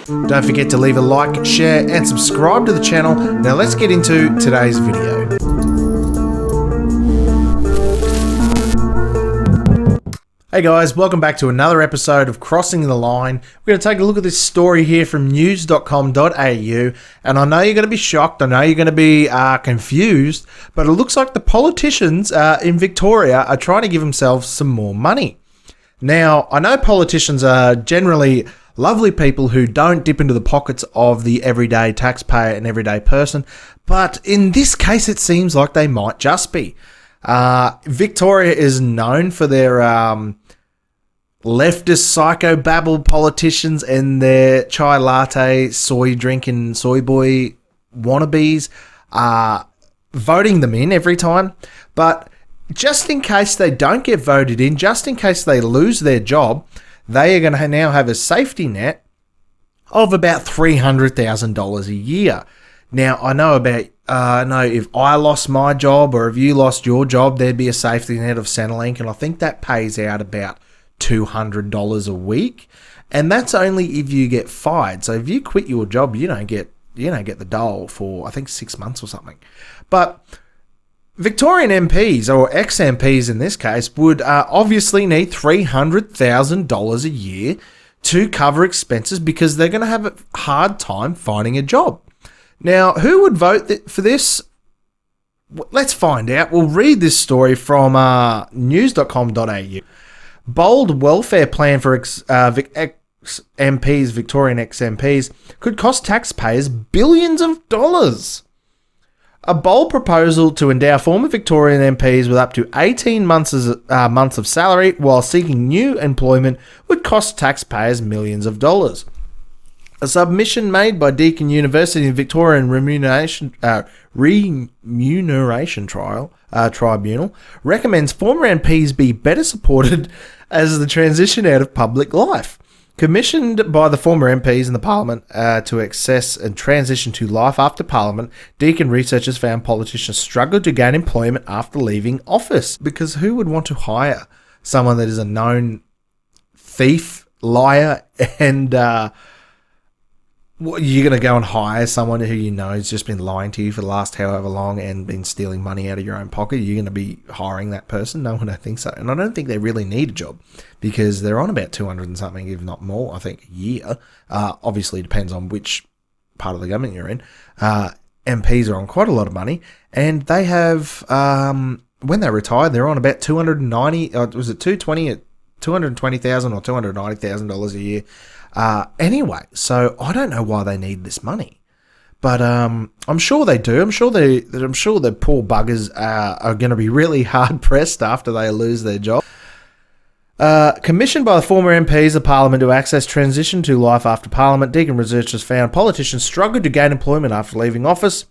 Don't forget to leave a like, share and subscribe to the channel. Now let's get into today's video. Hey guys, welcome back to another episode of Crossing the Line. We're going to take a look at this story here from news.com.au, and I know you're going to be shocked, I know you're going to be confused, but it looks like the politicians in Victoria are trying to give themselves some more money. Now, I know politicians are generally lovely people who don't dip into the pockets of the everyday taxpayer and everyday person, but in this case it seems like they might just be. Victoria is known for their leftist psychobabble politicians and their chai latte, soy drinking, soy boy wannabes, voting them in every time. But just in case they don't get voted in, just in case they lose their job, they are going to now have a safety net of about $300,000 a year. Now, I know if I lost my job or if you lost your job, there'd be a safety net of Centrelink, and I think that pays out about $200 a week, and that's only if you get fired. So if you quit your job, you don't get the dole for I think 6 months or something. But Victorian MPs, or ex-MPs in this case, would obviously need $300,000 a year to cover expenses because they're going to have a hard time finding a job. Now, who would vote for this? Let's find out. We'll read this story from news.com.au. Bold welfare plan for ex-MPs, Victorian ex-MPs, could cost taxpayers billions of dollars. A bold proposal to endow former Victorian MPs with up to 18 months of salary while seeking new employment would cost taxpayers millions of dollars. A submission made by Deakin University and Victorian Remuneration Tribunal recommends former MPs be better supported as the transition out of public life. Commissioned by the former MPs in the Parliament to access and transition to life after Parliament, Deakin researchers found politicians struggled to gain employment after leaving office. Because who would want to hire someone that is a known thief, liar, and you're going to go and hire someone who you know has just been lying to you for the last however long and been stealing money out of your own pocket? You're going to be hiring that person? No, I don't think so. And I don't think they really need a job because they're on about 200 and something, if not more, I think, a year. Obviously, it depends on which part of the government you're in. MPs are on quite a lot of money, and they have, when they retired, they're on about $220,000 or $290,000 a year. Anyway, so I don't know why they need this money, but I'm sure they do. I'm sure the poor buggers are going to be really hard pressed after they lose their job. Commissioned by the former MPs of Parliament to access transition to life after Parliament, Deakin researchers found politicians struggled to gain employment after leaving office.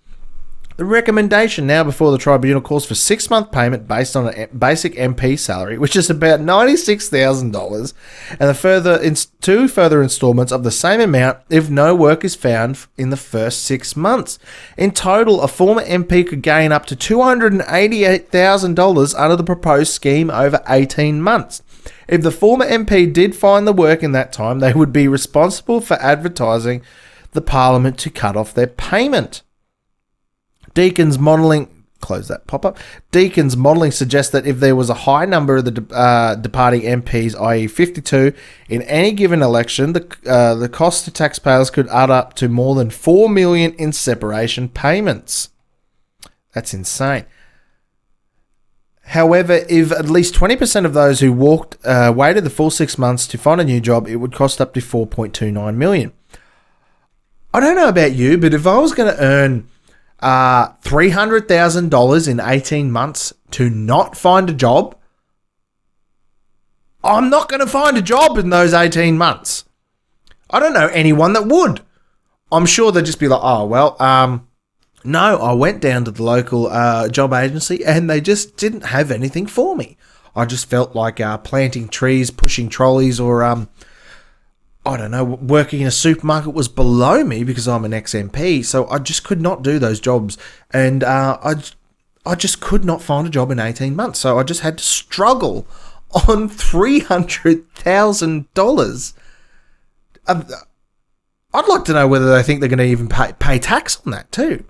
The recommendation now before the tribunal calls for 6-month payment based on a basic MP salary, which is about $96,000, and two further instalments of the same amount if no work is found in the first 6 months. In total, a former MP could gain up to $288,000 under the proposed scheme over 18 months. If the former MP did find the work in that time, they would be responsible for advertising the Parliament to cut off their payment. Deakin's modelling suggests that if there was a high number of the departing MPs, i.e. 52, in any given election, the cost to taxpayers could add up to more than $4 million in separation payments. That's insane. However, if at least 20% of those who waited the full 6 months to find a new job, it would cost up to $4.29 million. I don't know about you, but if I was going to earn $300,000 in 18 months to not find a job, I'm not going to find a job in those 18 months. I don't know anyone that would. I'm sure they'd just be like, oh, well, no, I went down to the local job agency and they just didn't have anything for me. I just felt like planting trees, pushing trolleys, or I don't know, working in a supermarket was below me because I'm an ex-MP, so I just could not do those jobs. And I just could not find a job in 18 months, so I just had to struggle on $300,000. I'd like to know whether they think they're going to even pay tax on that too.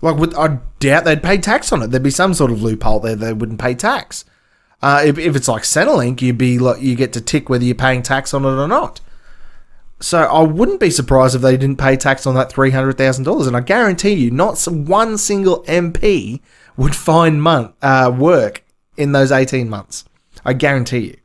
Like, I doubt they'd pay tax on it. There'd be some sort of loophole there they wouldn't pay tax. If it's like Centrelink, you get to tick whether you're paying tax on it or not. So I wouldn't be surprised if they didn't pay tax on that $300,000. And I guarantee you, not one single MP would find work in those 18 months. I guarantee you.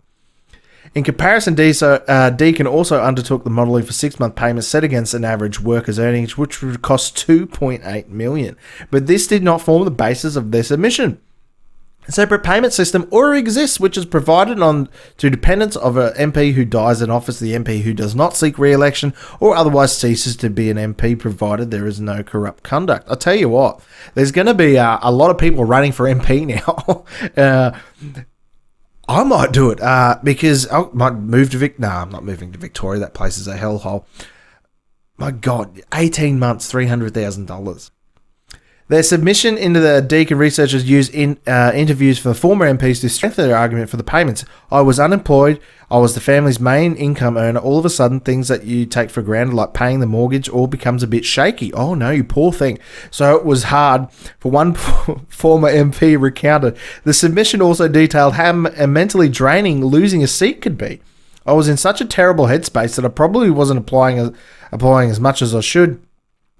In comparison, Deakin also undertook the modelling for 6-month payments set against an average worker's earnings, which would cost $2.8 million. But this did not form the basis of their submission. A separate payment system already exists, which is provided on to dependents of an MP who dies in office, the MP who does not seek re-election or otherwise ceases to be an MP, provided there is no corrupt conduct. I'll tell you what, there's going to be a lot of people running for MP now. I might do it because I might move to I'm not moving to Victoria. That place is a hellhole. My God, 18 months, $300,000. Their submission into the Deakin researchers used interviews for the former MPs to strengthen their argument for the payments. I was unemployed. I was the family's main income earner. All of a sudden, things that you take for granted, like paying the mortgage, all becomes a bit shaky. Oh no, you poor thing. So it was hard for one former MP recounted. The submission also detailed how mentally draining losing a seat could be. I was in such a terrible headspace that I probably wasn't applying as much as I should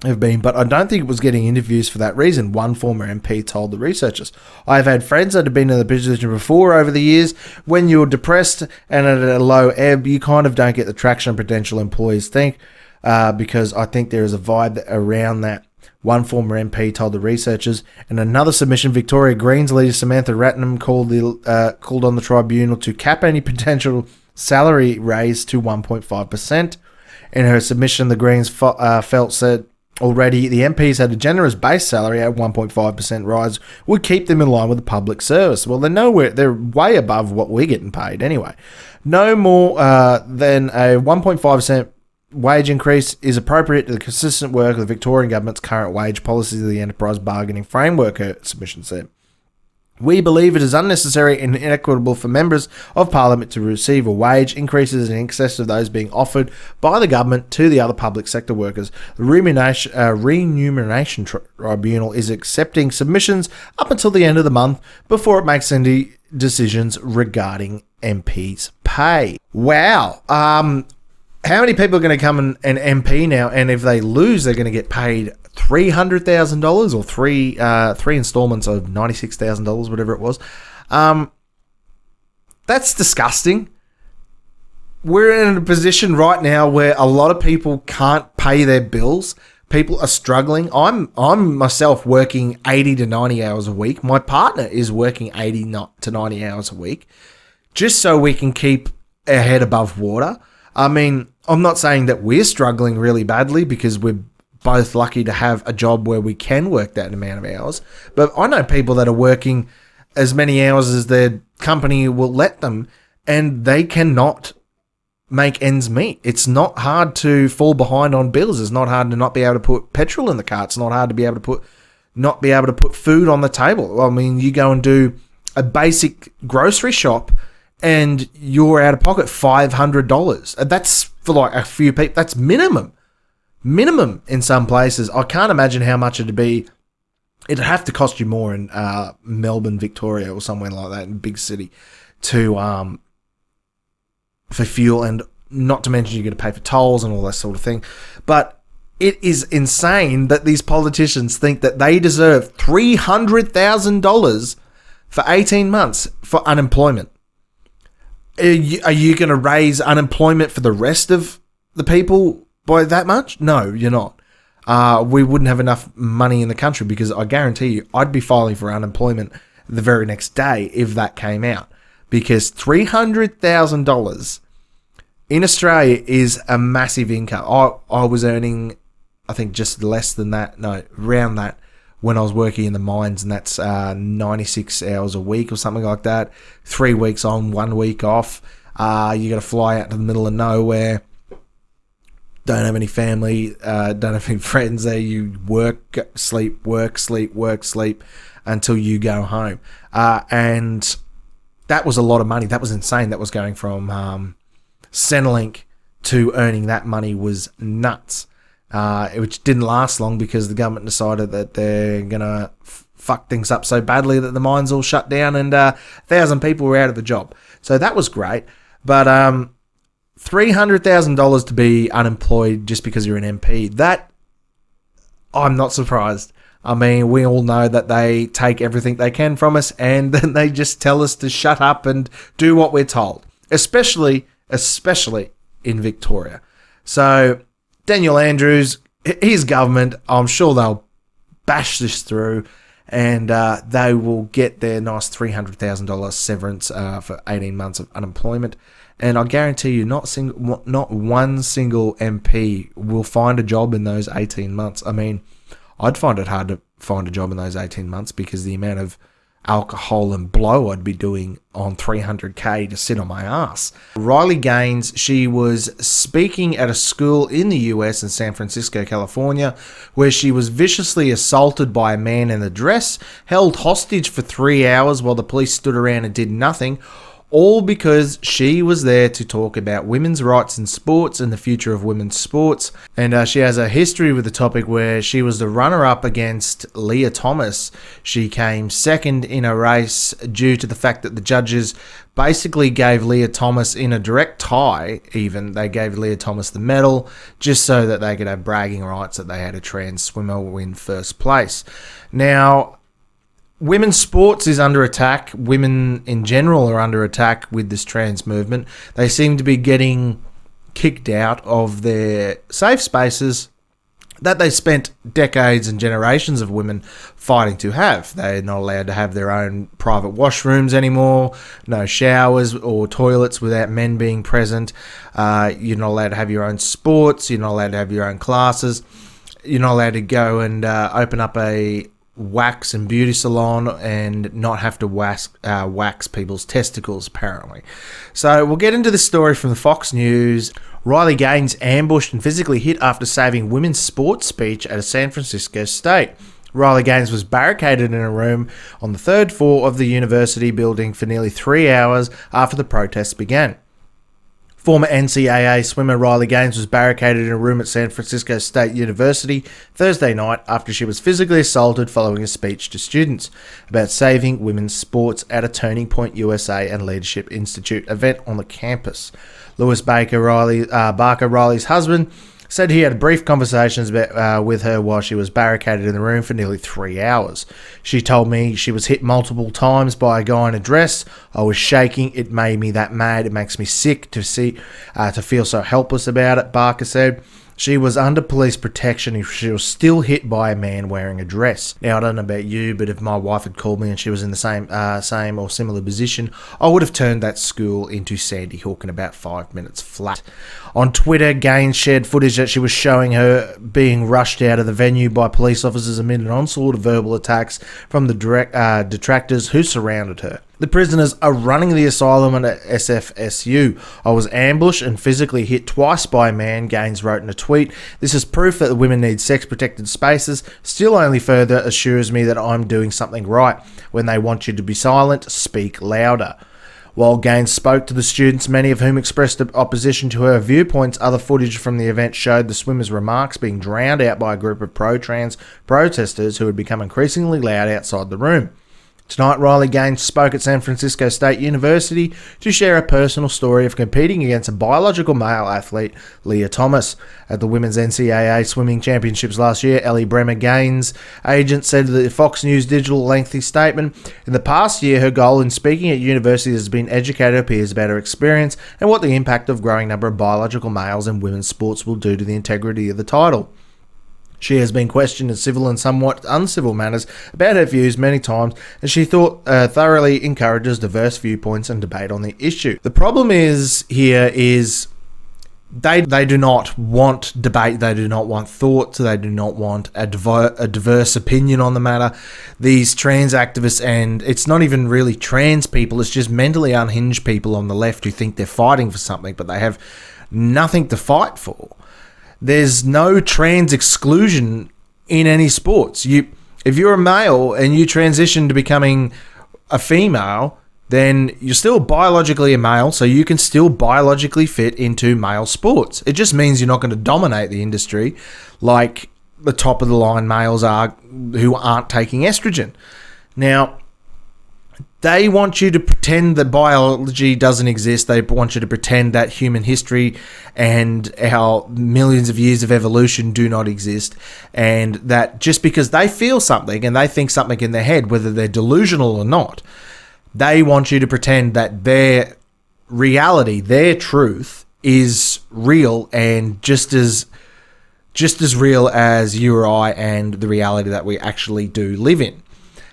have been, but I don't think it was getting interviews for that reason, one former MP told the researchers. I have had friends that have been in the position before over the years. When you're depressed and at a low ebb, you kind of don't get the traction potential employees think, because I think there is a vibe around that, one former MP told the researchers. In another submission, Victoria Greens leader Samantha Ratnam called on the tribunal to cap any potential salary raise to 1.5%. In her submission, the Greens said already the MPs had a generous base salary at 1.5% rise would keep them in line with the public service. Well, they're way above what we're getting paid anyway. No more than a 1.5% wage increase is appropriate to the consistent work of the Victorian government's current wage policies of the enterprise bargaining framework, her submission said. We believe it is unnecessary and inequitable for members of parliament to receive a wage increases in excess of those being offered by the government to the other public sector workers. The remuneration tribunal is accepting submissions up until the end of the month before it makes any decisions regarding MPs' pay. Wow. How many people are going to come an MP now, and if they lose, they're going to get paid $300,000 or three installments of $96,000, whatever it was. That's disgusting. We're in a position right now where a lot of people can't pay their bills. People are struggling. I'm myself working 80 to 90 hours a week. My partner is working 80 to 90 hours a week just so we can keep our head above water. I mean, I'm not saying that we're struggling really badly because we're both lucky to have a job where we can work that amount of hours. But I know people that are working as many hours as their company will let them, and they cannot make ends meet. It's not hard to fall behind on bills. It's not hard to not be able to put petrol in the car. It's not hard to not be able to put food on the table. I mean, you go and do a basic grocery shop and you're out of pocket $500. That's for like a few people. That's minimum in some places. I can't imagine how much it'd be. It'd have to cost you more in Melbourne, Victoria, or somewhere like that, in a big city, to for fuel, and not to mention you're going to pay for tolls and all that sort of thing. But it is insane that these politicians think that they deserve $300,000 for 18 months for unemployment. Are you going to raise unemployment for the rest of the people by that much? No, you're not. We wouldn't have enough money in the country, because I guarantee you I'd be filing for unemployment the very next day if that came out, because $300,000 in Australia is a massive income. I was earning, I think, just less than that, no, around that, when I was working in the mines, and that's 96 hours a week or something like that. 3 weeks on, 1 week off. You got to fly out to the middle of nowhere. Don't have any family, don't have any friends there. You work, sleep until you go home. And that was a lot of money. That was insane. That was going from Centrelink to earning that money was nuts. which didn't last long because the government decided that they're going to fuck things up so badly that the mines all shut down and 1,000 people were out of the job. So that was great. But $300,000 to be unemployed just because you're an MP, that I'm not surprised. I mean, we all know that they take everything they can from us and then they just tell us to shut up and do what we're told, especially in Victoria. So Daniel Andrews, his government, I'm sure they'll bash this through and they will get their nice $300,000 severance for 18 months of unemployment. And I guarantee you, not one single MP will find a job in those 18 months. I mean, I'd find it hard to find a job in those 18 months because the amount of alcohol and blow I'd be doing on $300K to sit on my ass. Riley Gaines, she was speaking at a school in the US in San Francisco, California, where she was viciously assaulted by a man in a dress, held hostage for 3 hours while the police stood around and did nothing, all because she was there to talk about women's rights in sports and the future of women's sports. And she has a history with the topic where she was the runner-up against Leah Thomas. She came second in a race due to the fact that the judges basically gave Leah Thomas, in a direct tie even, they gave Leah Thomas the medal just so that they could have bragging rights that they had a trans swimmer win first place. Now, women's sports is under attack. Women in general are under attack with this trans movement. They seem to be getting kicked out of their safe spaces that they spent decades and generations of women fighting to have. They're not allowed to have their own private washrooms anymore, no showers or toilets without men being present. You're not allowed to have your own sports. You're not allowed to have your own classes. You're not allowed to go and open up a wax and beauty salon and not have to wax people's testicles, apparently. So we'll get into this story from the Fox News. Riley Gaines ambushed and physically hit after saving women's sports speech at a San Francisco state. Riley Gaines was barricaded in a room on the third floor of the university building for nearly 3 hours after the protests began. Former NCAA swimmer Riley Gaines was barricaded in a room at San Francisco State University Thursday night after she was physically assaulted following a speech to students about saving women's sports at a Turning Point USA and Leadership Institute event on the campus. Lewis Barker, Riley's husband, said he had brief conversations with her while she was barricaded in the room for nearly 3 hours. She told me she was hit multiple times by a guy in a dress. I was shaking. It made me that mad. It makes me sick to feel so helpless about it, Barker said. She was under police protection if she was still hit by a man wearing a dress. Now, I don't know about you, but if my wife had called me and she was in the same or similar position, I would have turned that school into Sandy Hook in about 5 minutes flat. On Twitter, Gaines shared footage that she was showing her being rushed out of the venue by police officers amid an onslaught of verbal attacks from the detractors who surrounded her. The prisoners are running the asylum at SFSU. I was ambushed and physically hit twice by a man, Gaines wrote in a tweet. This is proof that the women need sex-protected spaces. Still only further assures me that I'm doing something right. When they want you to be silent, speak louder. While Gaines spoke to the students, many of whom expressed opposition to her viewpoints, other footage from the event showed the swimmers' remarks being drowned out by a group of pro-trans protesters who had become increasingly loud outside the room. Tonight, Riley Gaines spoke at San Francisco State University to share a personal story of competing against a biological male athlete, Leah Thomas. At the Women's NCAA Swimming Championships last year, Ellie Bremer, Gaines' agent, said to the Fox News Digital lengthy statement, in the past year, her goal in speaking at university has been educate her peers about her experience and what the impact of growing number of biological males in women's sports will do to the integrity of the title. She has been questioned in civil and somewhat uncivil manners about her views many times, and she thoroughly encourages diverse viewpoints and debate on the issue. The problem is they do not want debate, they do not want thought, they do not want a diverse opinion on the matter. These trans activists, and it's not even really trans people, it's just mentally unhinged people on the left who think they're fighting for something, but they have nothing to fight for. There's no trans exclusion in any sports. If you're a male and you transition to becoming a female, then you're still biologically a male, so you can still biologically fit into male sports. It just means you're not going to dominate the industry like the top of the line males are who aren't taking estrogen. Now, they want you to pretend that biology doesn't exist. They want you to pretend that human history and our millions of years of evolution do not exist, and that just because they feel something and they think something in their head, whether they're delusional or not, they want you to pretend that their reality, their truth, is real and just as real as you or I and the reality that we actually do live in.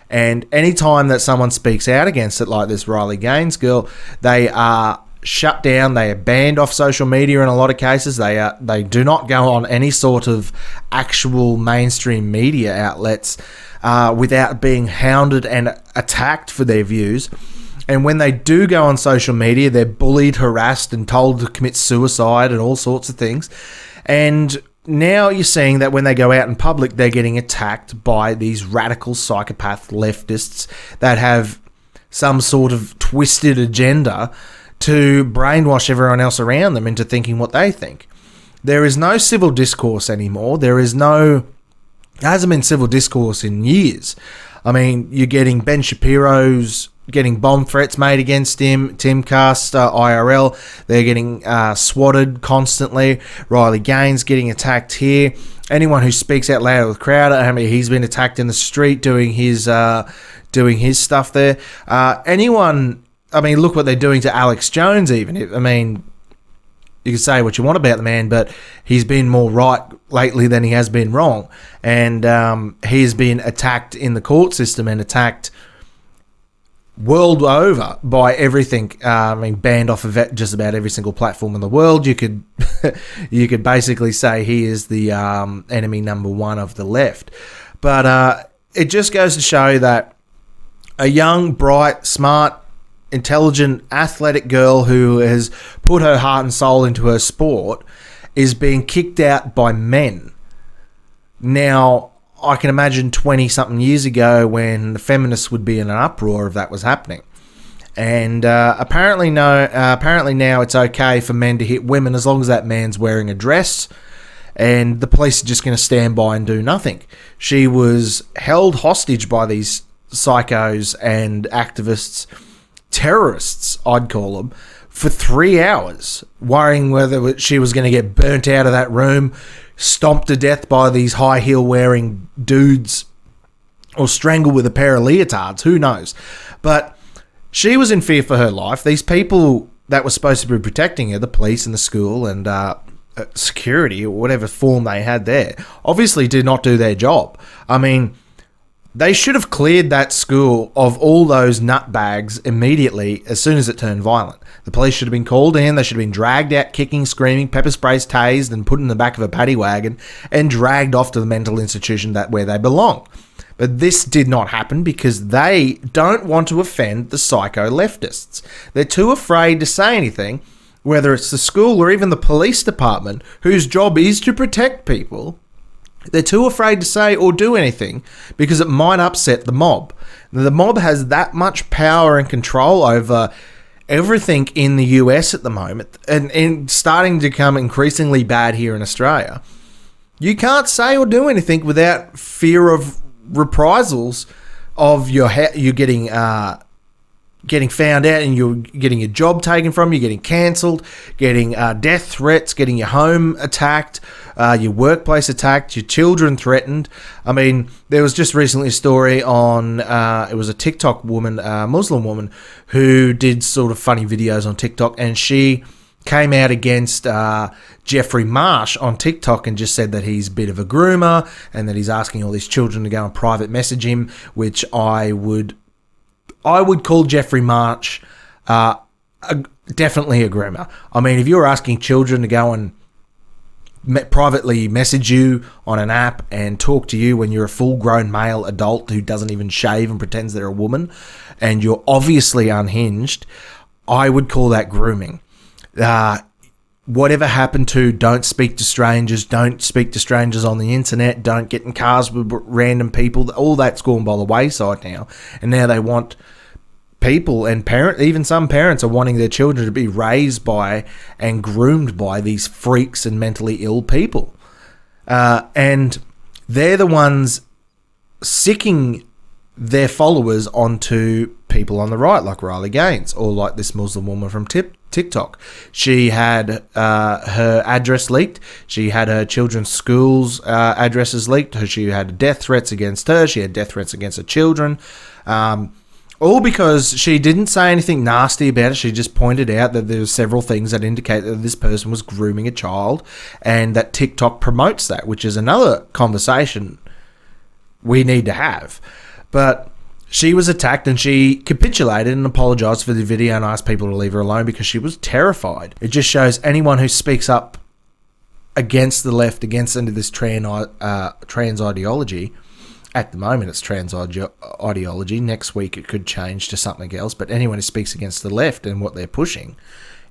And anytime that someone speaks out against it, like this Riley Gaines girl, they are shut down. They are banned off social media in a lot of cases. They do not go on any sort of actual mainstream media outlets without being hounded and attacked for their views. And when they do go on social media, they're bullied, harassed, and told to commit suicide and all sorts of things. And now you're seeing that when they go out in public, they're getting attacked by these radical psychopath leftists that have some sort of twisted agenda to brainwash everyone else around them into thinking what they think. There is no civil discourse anymore. There hasn't been civil discourse in years. I mean, you're getting Ben Shapiro's getting bomb threats made against him, Timcast, IRL, they're getting swatted constantly. Riley Gaines getting attacked here. Anyone who speaks out loud with Crowder, I mean, he's been attacked in the street doing his stuff there. Anyone, I mean, look what they're doing to Alex Jones even. I mean, you can say what you want about the man, but he's been more right lately than he has been wrong. And he's been attacked in the court system and attacked world over by everything. I mean, banned off of just about every single platform in the world. You could you could basically say he is the enemy number one of the left. But it just goes to show that a young, bright, smart, intelligent, athletic girl who has put her heart and soul into her sport is being kicked out by men. Now, I can imagine 20-something years ago when the feminists would be in an uproar if that was happening. And apparently now it's okay for men to hit women as long as that man's wearing a dress, and the police are just going to stand by and do nothing. She was held hostage by these psychos and activists, terrorists, I'd call them, for 3 hours, worrying whether she was going to get burnt out of that room, stomped to death by these high heel wearing dudes, or strangled with a pair of leotards, who knows. But she was in fear for her life. These people that were supposed to be protecting her, the police and the school and security, or whatever form they had there, obviously did not do their job. I mean, they should have cleared that school of all those nutbags immediately as soon as it turned violent. The police should have been called in. They should have been dragged out, kicking, screaming, pepper sprays, tased, and put in the back of a paddy wagon and dragged off to the mental institution where they belong. But this did not happen because they don't want to offend the psycho leftists. They're too afraid to say anything, whether it's the school or even the police department, whose job is to protect people. They're too afraid to say or do anything because it might upset the mob. The mob has that much power and control over everything in the US at the moment, and starting to become increasingly bad here in Australia. You can't say or do anything without fear of reprisals of you getting found out and you're getting your job taken from you, getting cancelled, getting death threats, getting your home attacked, your workplace attacked, your children threatened. I mean, there was just recently a story on, it was a TikTok woman, Muslim woman, who did sort of funny videos on TikTok, and she came out against Jeffrey Marsh on TikTok and just said that he's a bit of a groomer and that he's asking all these children to go and private message him, which I would call Jeffrey Marsh definitely a groomer. I mean, if you're asking children to go and privately message you on an app and talk to you when you're a full-grown male adult who doesn't even shave and pretends they're a woman, and you're obviously unhinged, I would call that grooming. Whatever happened to don't speak to strangers on the internet, don't get in cars with random people, all that's gone by the wayside now. And now they want people and even some parents are wanting their children to be raised by and groomed by these freaks and mentally ill people. And they're the ones sicking their followers onto people on the right, like Riley Gaines, or like this Muslim woman from TikTok. She had her address leaked. She had her children's schools' addresses leaked. She had death threats against her. She had death threats against her children. All because she didn't say anything nasty about it. She just pointed out that there were several things that indicate that this person was grooming a child, and that TikTok promotes that, which is another conversation we need to have. But she was attacked and she capitulated and apologised for the video and asked people to leave her alone because she was terrified. It just shows anyone who speaks up against the left, against this trans ideology. At the moment, it's trans ideology. Next week, it could change to something else. But anyone who speaks against the left and what they're pushing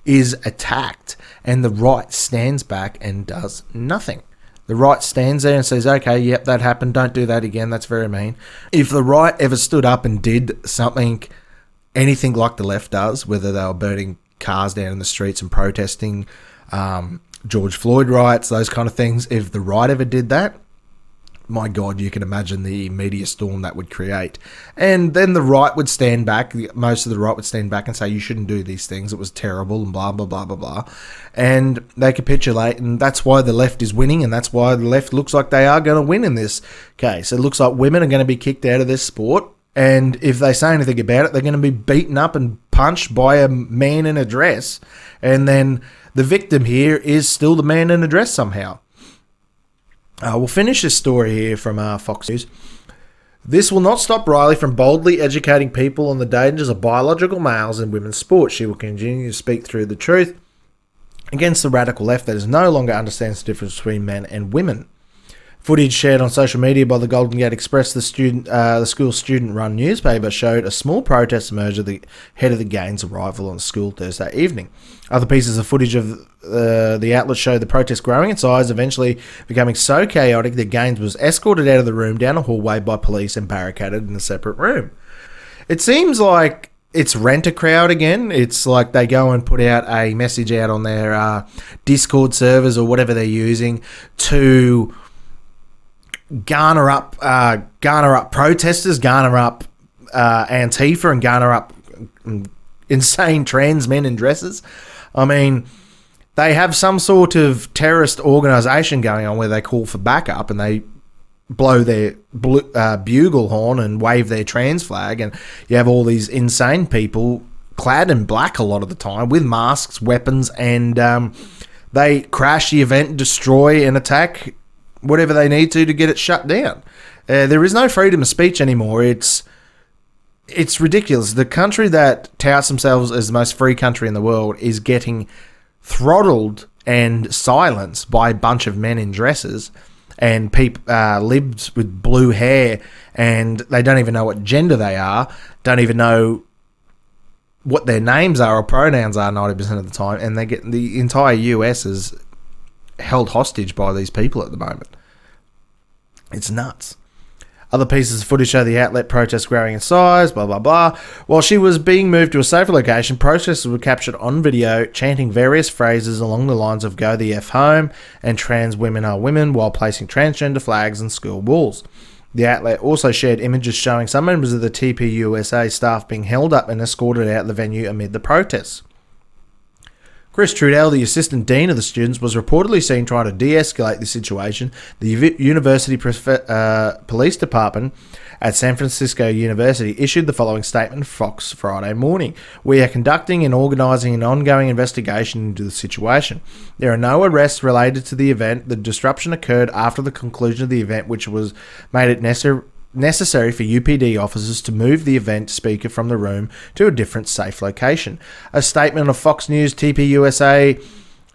is attacked. And the right stands back and does nothing. The right stands there and says, okay, yep, that happened. Don't do that again. That's very mean. If the right ever stood up and did something, anything like the left does, whether they were burning cars down in the streets and protesting George Floyd riots, those kind of things, if the right ever did that, my God, you can imagine the media storm that would create. And then the right would stand back. Most of the right would stand back and say, you shouldn't do these things. It was terrible and blah, blah, blah, blah, blah. And they capitulate. And that's why the left is winning. And that's why the left looks like they are going to win in this case. It looks like women are going to be kicked out of this sport. And if they say anything about it, they're going to be beaten up and punched by a man in a dress. And then the victim here is still the man in a dress somehow. We'll finish this story here from Fox News. This will not stop Riley from boldly educating people on the dangers of biological males in women's sport. She will continue to speak through the truth against the radical left that no longer understands the difference between men and women. Footage shared on social media by the Golden Gate Express, the school's student-run newspaper, showed a small protest emerge ahead of the Gaines' arrival on school Thursday evening. Other pieces of footage of the outlet show the protest growing in size, eventually becoming so chaotic that Gaines was escorted out of the room down a hallway by police and barricaded in a separate room. It seems like it's Rent-A-Crowd again. It's like they go and put out a message out on their Discord servers or whatever they're using to garner up protesters, garner up Antifa, and garner up insane trans men in dresses. I mean, they have some sort of terrorist organisation going on where they call for backup and they blow their bugle horn and wave their trans flag, and you have all these insane people clad in black a lot of the time with masks, weapons, and they crash the event, destroy and attack whatever they need to get it shut down. There is no freedom of speech anymore. It's ridiculous. The country that touts themselves as the most free country in the world is getting throttled and silenced by a bunch of men in dresses and libs with blue hair, and they don't even know what gender they are, don't even know what their names are or pronouns are 90% of the time, and they get the entire US is held hostage by these people at the moment. It's nuts. Other pieces of footage show the outlet protest growing in size, blah, blah, blah. While she was being moved to a safer location, protesters were captured on video chanting various phrases along the lines of "Go the F home" and "Trans women are women," while placing transgender flags on school walls. The outlet also shared images showing some members of the TPUSA staff being held up and escorted out of the venue amid the protests. Chris Trudell, the assistant dean of the students, was reportedly seen trying to de-escalate the situation. The University Police Department at San Francisco University issued the following statement to Fox Friday morning. "We are conducting and organising an ongoing investigation into the situation. There are no arrests related to the event. The disruption occurred after the conclusion of the event, which was made it necessary for UPD officers to move the event speaker from the room to a different safe location." A statement of Fox News TPUSA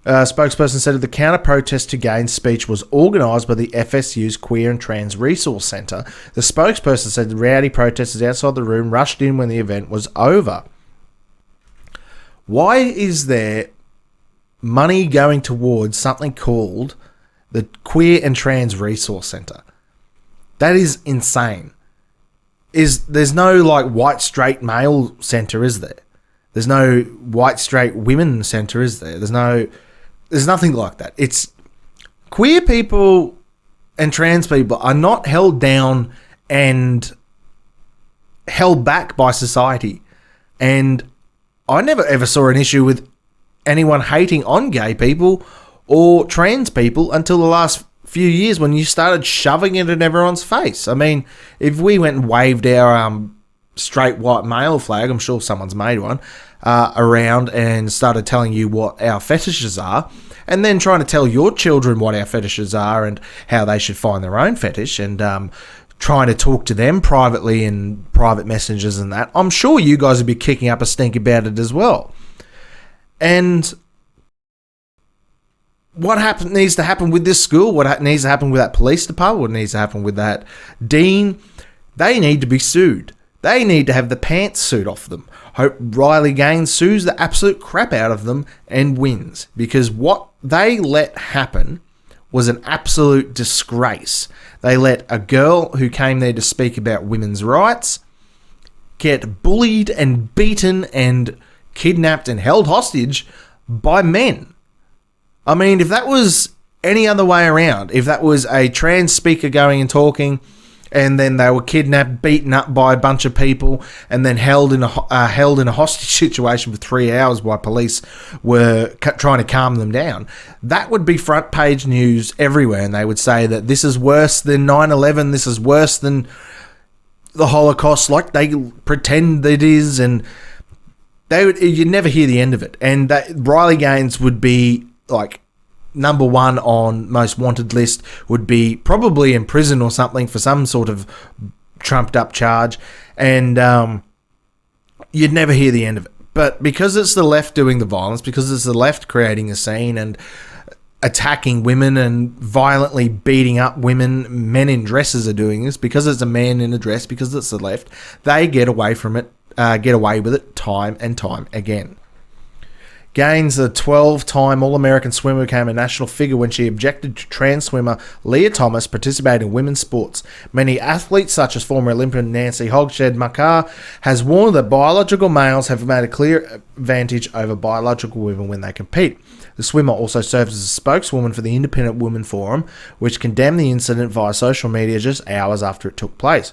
spokesperson said the counter-protest to Gaines' speech was organised by the FSU's Queer and Trans Resource Centre. The spokesperson said the rowdy protesters outside the room rushed in when the event was over. Why is there money going towards something called the Queer and Trans Resource Centre? That is insane. there's no like white straight male centre, is there? There's no white straight women centre, is there? There's nothing like that. It's queer people and trans people are not held down and held back by society. And I never ever saw an issue with anyone hating on gay people or trans people until the last few years when you started shoving it in everyone's face. I mean, if we went and waved our straight white male flag, I'm sure someone's made one, around and started telling you what our fetishes are, and then trying to tell your children what our fetishes are and how they should find their own fetish, and trying to talk to them privately in private messages and that, I'm sure you guys would be kicking up a stink about it as well. And what needs to happen with this school, what needs to happen with that police department, what needs to happen with that dean, they need to be sued. They need to have the pants suit off them. Hope Riley Gaines sues the absolute crap out of them and wins, because what they let happen was an absolute disgrace. They let a girl who came there to speak about women's rights get bullied and beaten and kidnapped and held hostage by men. I mean, if that was any other way around, if that was a trans speaker going and talking, and then they were kidnapped, beaten up by a bunch of people, and then held in a hostage situation for 3 hours while police were trying to calm them down, that would be front page news everywhere, and they would say that this is worse than 9/11, this is worse than the Holocaust, like they pretend it is, and you'd never hear the end of it. And that Riley Gaines would be like number one on most wanted list, would be probably in prison or something for some sort of trumped up charge, and you'd never hear the end of it. But because it's the left doing the violence, because it's the left creating a scene and attacking women and violently beating up women, men in dresses are doing this, because it's a man in a dress, because it's the left, they get away with it time and time again. Gaines, a 12-time All-American swimmer, became a national figure when she objected to trans swimmer Leah Thomas participating in women's sports. Many athletes, such as former Olympian Nancy Hogshead-Makar, has warned that biological males have made a clear advantage over biological women when they compete. The swimmer also serves as a spokeswoman for the Independent Women Forum, which condemned the incident via social media just hours after it took place.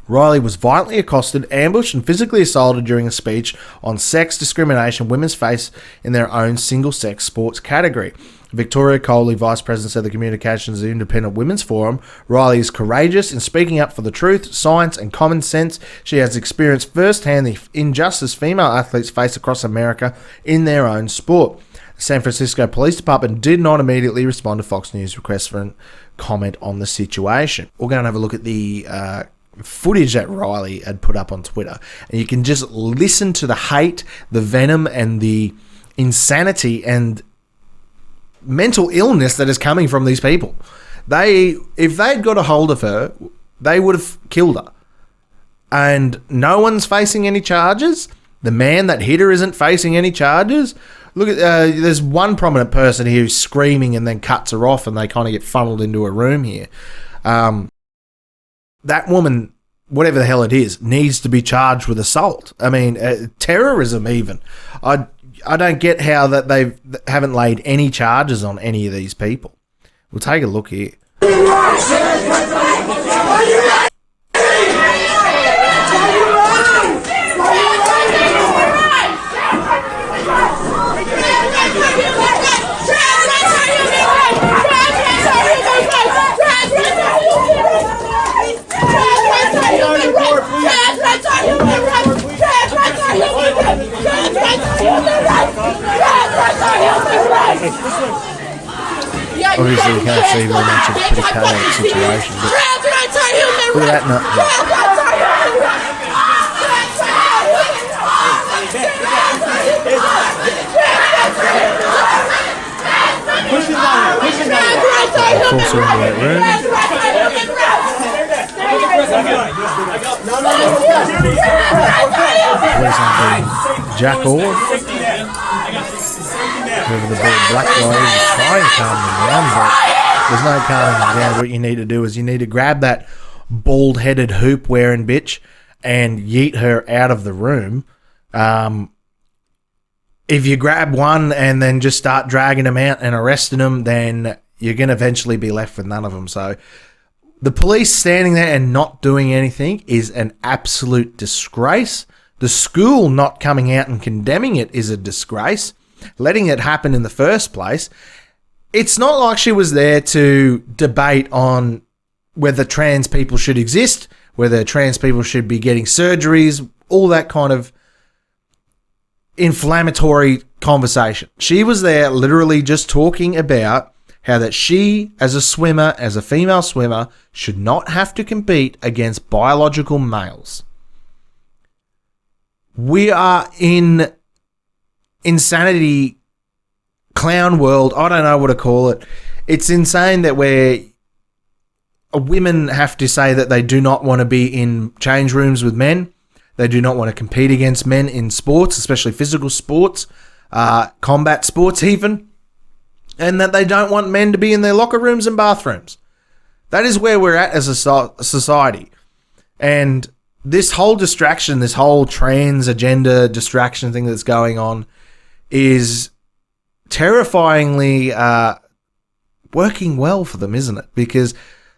Riley was violently accosted, ambushed, and physically assaulted during a speech on sex discrimination women's face in their own single-sex sports category. Victoria Coley, Vice President of the Communications of the Independent Women's Forum, Riley is courageous in speaking up for the truth, science, and common sense. She has experienced firsthand the injustice female athletes face across America in their own sport. The San Francisco Police Department did not immediately respond to Fox News' request for a comment on the situation. We're going to have a look at the footage that Riley had put up on Twitter, and you can just listen to the hate, the venom, and the insanity and mental illness that is coming from these people. If they'd got a hold of her, they would have killed her. And no one's facing any charges. The man that hit her isn't facing any charges. Look at there's one prominent person here who's screaming and then cuts her off, and they kind of get funneled into a room here. That woman, whatever the hell it is, needs to be charged with assault. I mean, terrorism even. I don't get how that they haven't laid any charges on any of these people. We'll take a look here. Obviously, you can't see very much of a pretty chaotic situation, but look at that nut. Force her into that room. Police aren't being jack off. Whoever the big black guy is trying to calm them down, but there's no calming them down. What you need to do is you need to grab that bald-headed hoop-wearing bitch and yeet her out of the room. If you grab one and then just start dragging them out and arresting them, then you're going to eventually be left with none of them. So the police standing there and not doing anything is an absolute disgrace. The school not coming out and condemning it is a disgrace. Letting it happen in the first place. It's not like she was there to debate on whether trans people should exist, whether trans people should be getting surgeries, all that kind of inflammatory conversation. She was there literally just talking about how that she, as a swimmer, as a female swimmer, should not have to compete against biological males. We are in insanity clown world. I don't know what to call it. It's insane that women have to say that they do not want to be in change rooms with men. They do not want to compete against men in sports, especially physical sports, combat sports even, and that they don't want men to be in their locker rooms and bathrooms. That is where we're at as a society. And this whole distraction, this whole trans agenda distraction thing that's going on is terrifyingly working well for them, isn't it? Because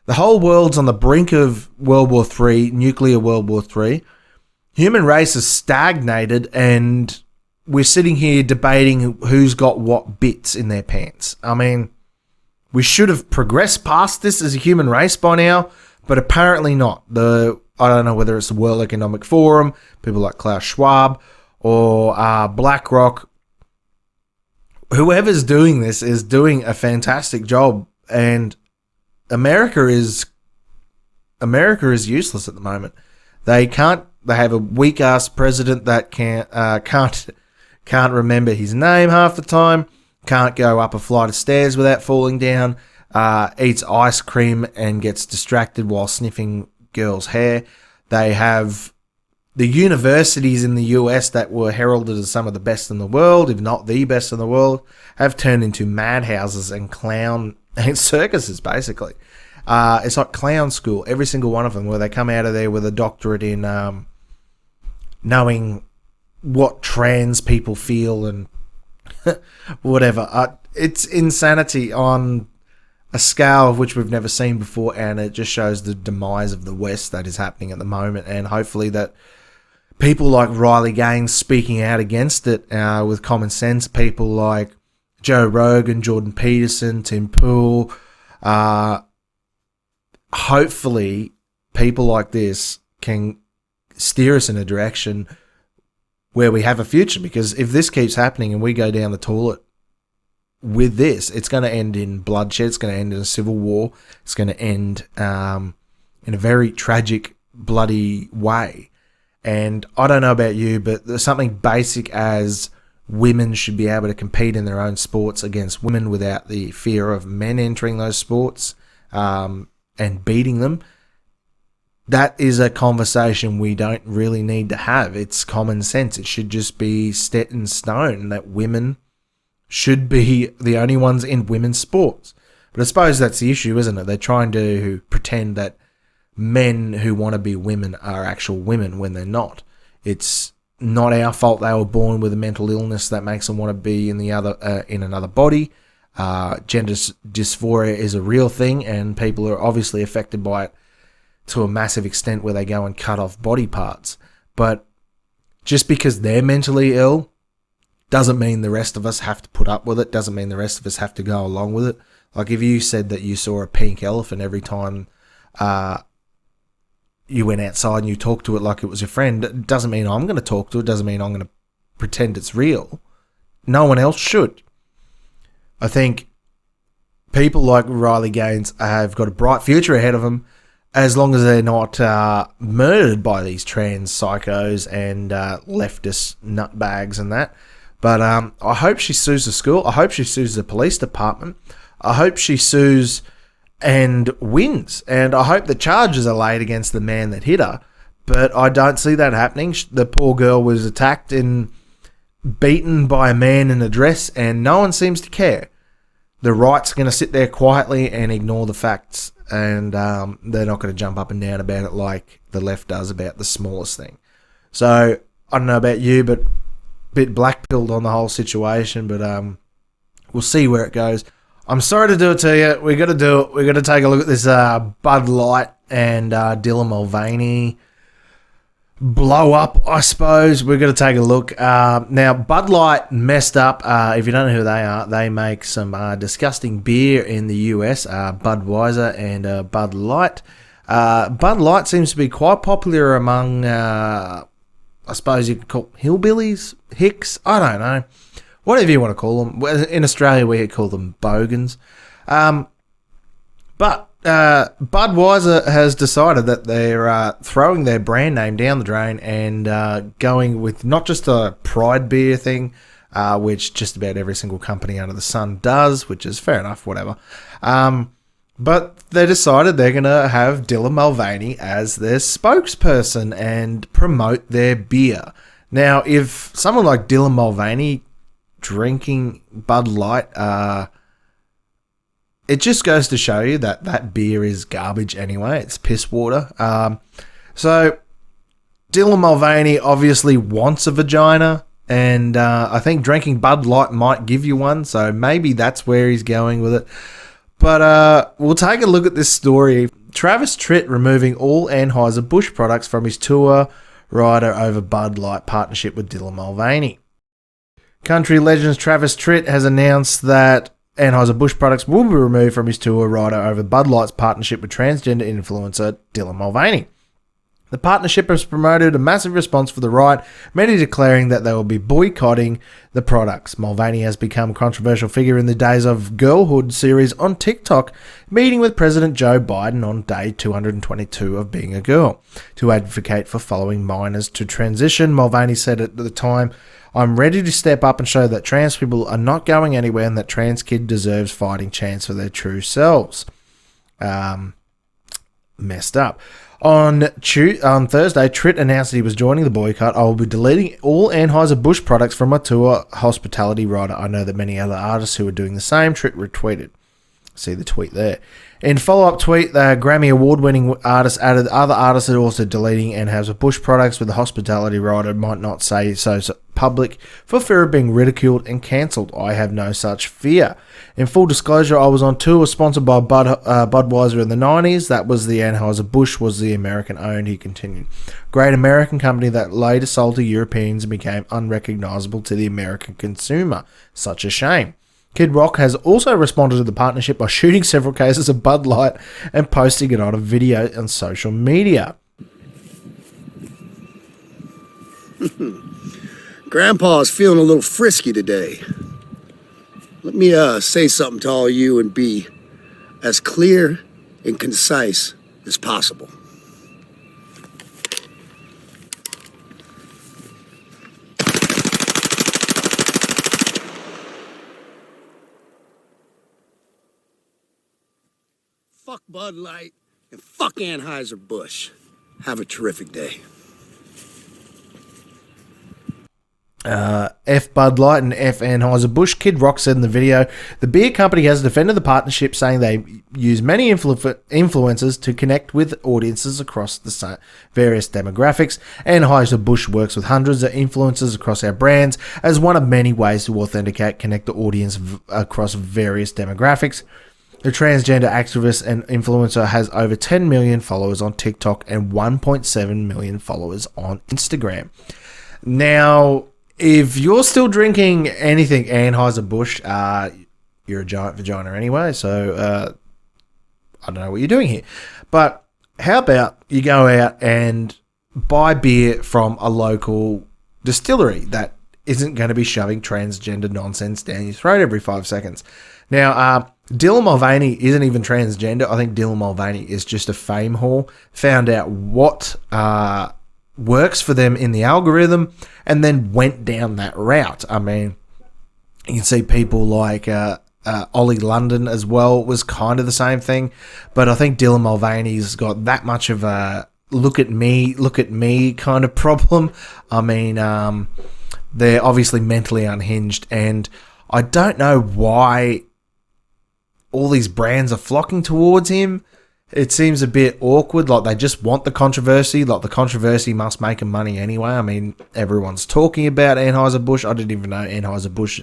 the whole world's on the brink of World War III, nuclear World War III. Human race has stagnated, and we're sitting here debating who's got what bits in their pants. I mean, we should have progressed past this as a human race by now, but apparently not. I don't know whether it's the World Economic Forum, people like Klaus Schwab, or BlackRock. Whoever's doing this is doing a fantastic job, and America is useless at the moment. They have a weak ass president that can't remember his name half the time, can't go up a flight of stairs without falling down, eats ice cream and gets distracted while sniffing girls' hair. They have the universities in the US that were heralded as some of the best in the world, if not the best in the world, have turned into madhouses and clown and circuses, basically. It's like clown school, every single one of them, where they come out of there with a doctorate in knowing what trans people feel and whatever. It's insanity on a scale of which we've never seen before, and it just shows the demise of the West that is happening at the moment, and hopefully that people like Riley Gaines speaking out against it with common sense, people like Joe Rogan, Jordan Peterson, Tim Pool, hopefully people like this can steer us in a direction where we have a future, because if this keeps happening and we go down the toilet with this, it's going to end in bloodshed, it's going to end in a civil war, it's going to end in a very tragic, bloody way. And I don't know about you, but there's something basic as women should be able to compete in their own sports against women without the fear of men entering those sports and beating them. That is a conversation we don't really need to have. It's common sense. It should just be set in stone that women should be the only ones in women's sports. But I suppose that's the issue, isn't it? They're trying to pretend that men who want to be women are actual women when they're not. It's not our fault they were born with a mental illness that makes them want to be in another body. Gender dysphoria is a real thing, and people are obviously affected by it to a massive extent where they go and cut off body parts. But just because they're mentally ill doesn't mean the rest of us have to put up with it, doesn't mean the rest of us have to go along with it. Like if you said that you saw a pink elephant every time you went outside and you talked to it like it was your friend, it doesn't mean I'm going to talk to it, doesn't mean I'm going to pretend it's real. No one else should. I think people like Riley Gaines have got a bright future ahead of them, as long as they're not murdered by these trans psychos and leftist nutbags and that. But I hope she sues the school. I hope she sues the police department. I hope she sues and wins. And I hope the charges are laid against the man that hit her. But I don't see that happening. The poor girl was attacked and beaten by a man in a dress, and no one seems to care. The right's going to sit there quietly and ignore the facts and they're not going to jump up and down about it like the left does about the smallest thing. So I don't know about you, but a bit black-pilled on the whole situation, but we'll see where it goes. I'm sorry to do it to you. We got to do it. We got to take a look at this Bud Light and Dylan Mulvaney blow up, I suppose. We're going to take a look. Now, Bud Light messed up. If you don't know who they are, they make some disgusting beer in the US, Budweiser and Bud Light. Bud Light seems to be quite popular among, I suppose you could call hillbillies, hicks, I don't know. Whatever you want to call them. In Australia, we call them bogans. But Budweiser has decided that they're throwing their brand name down the drain and going with not just a pride beer thing, which just about every single company under the sun does, which is fair enough, whatever. But they decided they're going to have Dylan Mulvaney as their spokesperson and promote their beer. Now, if someone like Dylan Mulvaney drinking Bud Light, it just goes to show you that that beer is garbage anyway. It's piss water. So Dylan Mulvaney obviously wants a vagina, and I think drinking Bud Light might give you one, so maybe that's where he's going with it. But we'll take a look at this story. Travis Tritt removing all Anheuser-Busch products from his tour rider over Bud Light partnership with Dylan Mulvaney. Country legends Travis Tritt has announced that Anheuser-Busch products will be removed from his tour rider over Bud Light's partnership with transgender influencer Dylan Mulvaney. The partnership has promoted a massive response for the right, many declaring that they will be boycotting the products. Mulvaney has become a controversial figure in the Days of Girlhood series on TikTok, meeting with President Joe Biden on day 222 of being a girl. To advocate for following minors to transition, Mulvaney said at the time, "I'm ready to step up and show that trans people are not going anywhere and that trans kid deserves fighting chance for their true selves." Messed up. On Thursday, Tritt announced that he was joining the boycott. "I will be deleting all Anheuser-Busch products from my tour hospitality rider. I know that many other artists who are doing the same," Tritt retweeted. See the tweet there. In follow-up tweet, the Grammy Award-winning artist added other artists are also deleting Anheuser-Busch products with the hospitality rider might not say so public for fear of being ridiculed and cancelled. "I have no such fear. In full disclosure, I was on tour sponsored by Budweiser in the 90s. That was the Anheuser-Busch was the American-owned," he continued. "Great American company that later sold to Europeans and became unrecognizable to the American consumer. Such a shame." Kid Rock has also responded to the partnership by shooting several cases of Bud Light and posting it on a video on social media. Grandpa's feeling a little frisky today. Let me say something to all you and be as clear and concise as possible. Fuck Bud Light and fuck Anheuser-Busch. Have a terrific day. F Bud Light and F Anheuser-Busch. Kid Rock said in the video, "The beer company has defended the partnership, saying they use many influencers to connect with audiences across the various demographics. Anheuser-Busch works with hundreds of influencers across our brands as one of many ways to authenticate, connect the audience across various demographics. The transgender activist and influencer has over 10 million followers on TikTok and 1.7 million followers on Instagram." Now, if you're still drinking anything Anheuser-Busch, you're a giant vagina anyway, so I don't know what you're doing here. But how about you go out and buy beer from a local distillery that isn't going to be shoving transgender nonsense down your throat every 5 seconds? Now, Dylan Mulvaney isn't even transgender. I think Dylan Mulvaney is just a fame whore. Found out what works for them in the algorithm and then went down that route. I mean, you can see people like Ollie London as well was kind of the same thing. But I think Dylan Mulvaney's got that much of a look at me kind of problem. I mean, they're obviously mentally unhinged, and I don't know why all these brands are flocking towards him. it seems a bit awkward, like they just want the controversy, like the controversy must make them money anyway. I mean, everyone's talking about Anheuser-Busch. I didn't even know Anheuser-Busch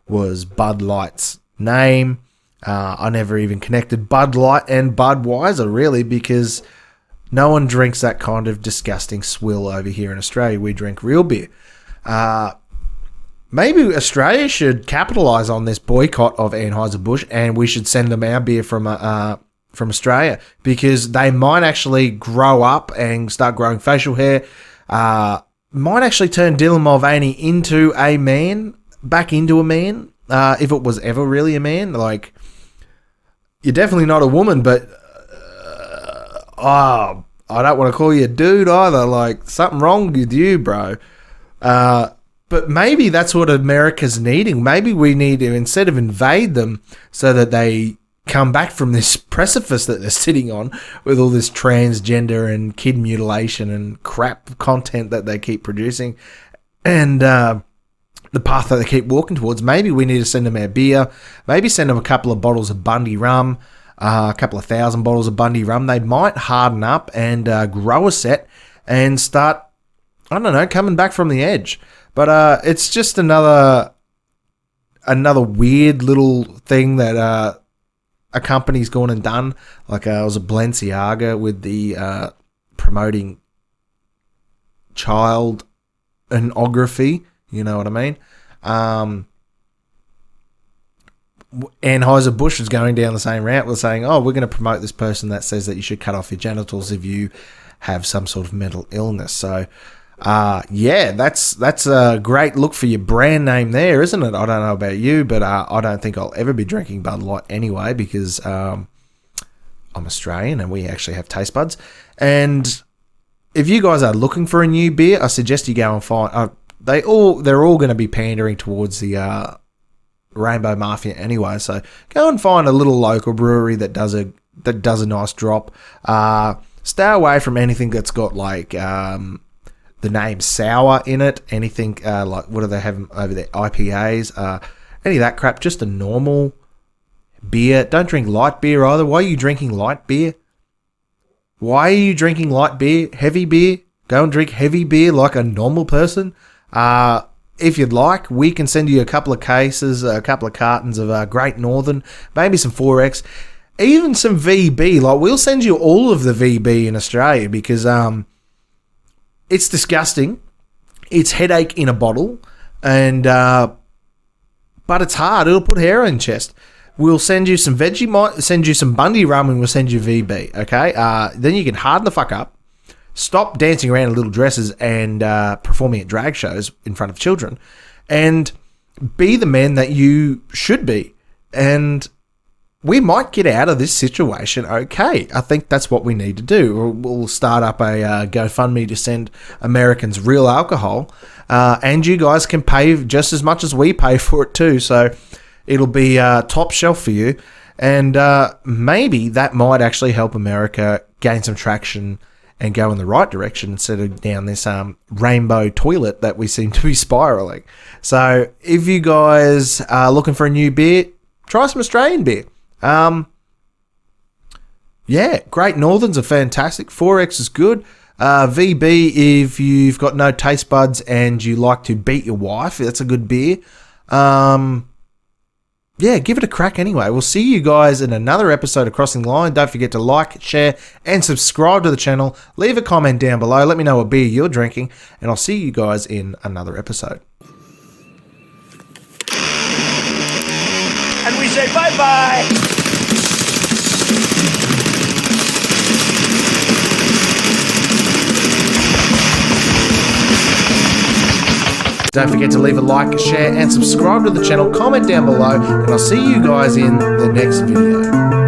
was Bud Light's name. I never even connected Bud Light and Budweiser, really, because no one drinks that kind of disgusting swill over here in Australia. We drink real beer. Maybe Australia should capitalise on this boycott of Anheuser-Busch, and we should send them our beer from Australia, because they might actually grow up and start growing facial hair. Might actually turn Dylan Mulvaney into a man, back into a man, if it was ever really a man. Like, you're definitely not a woman, but I don't want to call you a dude either. Like, something wrong with you, bro. But maybe that's what America's needing. Maybe we need to, instead of invade them so that they come back from this precipice that they're sitting on with all this transgender and kid mutilation and crap content that they keep producing, and the path that they keep walking towards, maybe we need to send them our beer, maybe send them a couple of bottles of Bundy rum, a couple of 1,000 bottles of Bundy rum. They might harden up and grow a set and start, I don't know, coming back from the edge. But it's just another weird little thing that a company's gone and done. Like, it was a Balenciaga with the promoting child pornography. You know what I mean? Anheuser-Busch is going down the same route. We're saying, oh, we're going to promote this person that says that you should cut off your genitals if you have some sort of mental illness. So, yeah, that's a great look for your brand name there, isn't it? I don't know about you, but I don't think I'll ever be drinking Bud Light anyway, because I'm Australian and we actually have taste buds. And if you guys are looking for a new beer, I suggest you go and find... they're all going to be pandering towards the Rainbow Mafia anyway, so go and find a little local brewery that does a nice drop. Stay away from anything that's got like the name sour in it. Anything like, what do they have over there? IPAs, any of that crap. Just a normal beer. Don't drink light beer either. Why are you drinking light beer? Why are you drinking light beer? Heavy beer? Go and drink heavy beer like a normal person. If you'd like, we can send you a couple of cases, a couple of cartons of Great Northern, maybe some 4X, even some VB. Like, we'll send you all of the VB in Australia, because it's disgusting. It's headache in a bottle, and but it's hard. It'll put hair in chest. We'll send you some Vegemite, send you some Bundy rum, and we'll send you VB. Okay, then you can harden the fuck up. Stop dancing around in little dresses and performing at drag shows in front of children, and be the man that you should be. And we might get out of this situation okay. I think that's what we need to do. We'll start up a GoFundMe to send Americans real alcohol, and you guys can pay just as much as we pay for it too. So it'll be top shelf for you, and maybe that might actually help America gain some traction and go in the right direction instead of down this rainbow toilet that we seem to be spiraling. So if you guys are looking for a new beer, try some Australian beer. Yeah, Great Northerns are fantastic. 4X is good. VB, if you've got no taste buds and you like to beat your wife, that's a good beer. Yeah, give it a crack anyway. We'll see you guys in another episode of Crossing the Line. Don't forget to like, share, and subscribe to the channel. Leave a comment down below. Let me know what beer you're drinking, and I'll see you guys in another episode. And we say bye-bye. Don't forget to leave a like, share, and subscribe to the channel. Comment down below, and I'll see you guys in the next video.